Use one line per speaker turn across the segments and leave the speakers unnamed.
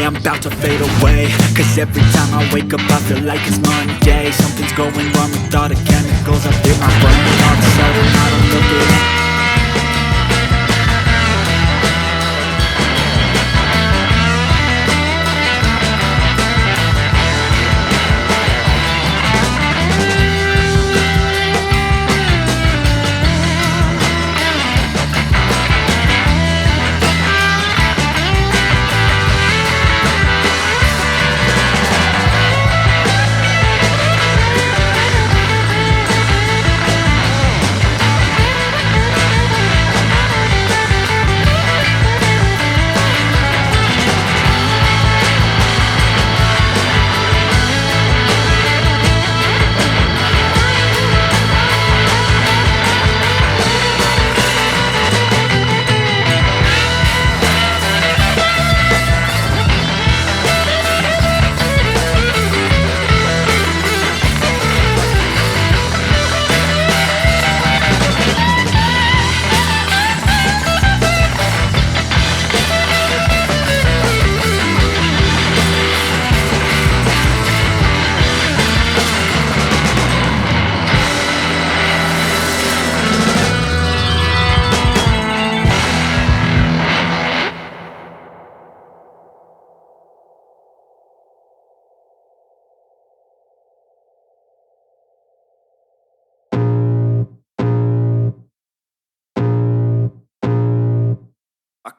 day I'm about to fade away. Cause every time I wake up I feel like it's Monday. Something's going wrong with all the chemicals up in my brain. All of a sudden I don't look it.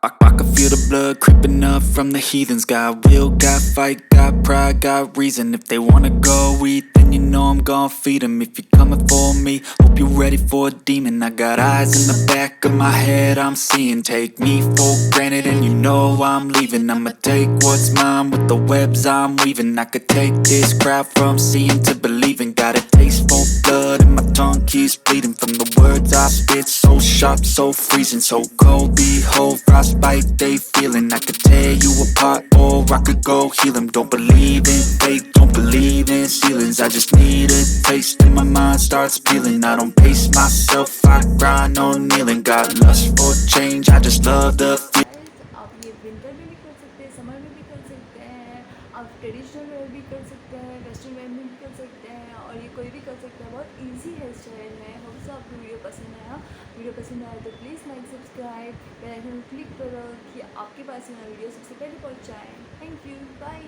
I can feel the blood creeping up from the heathens. Got will, got fight, got pride, got reason. If they wanna go eat, then you know I'm gon' feed them. If you're coming for me, hope you're ready for a demon. I got eyes in the back of my head, I'm seeing. Take me for granted and you know I'm leaving. I'ma take what's mine with the webs I'm weaving. I could take this crowd from seeing to believing. Got a taste for blood and my tongue keeps bleeding. From the words I spit, so sharp, so freezing. So cold, behold, frostbite they feeling. I could tear you apart or I could go heal them. Don't believe in fate, don't believe in ceilings. I just need a taste and my mind starts peeling. I don't pace myself, I grind on kneeling. Got lust for change, I just love the feel.
आप ये winter में भी कर सकते हैं, summer में भी कर सकते हैं, आप ट्रेडिशनल वेयर भी कर सकते हैं, वेस्टर्न वेयर में भी कर सकते हैं, और ये कोई भी कर सकता है। बहुत इजी हेयर स्टाइल है। होप सो आपको वीडियो पसंद आया। वीडियो पसंद आया तो please like, subscribe, bell icon click करो कि आपके पास ये वीडियो सबसे पहले पहुंच जाए। Thank you, bye.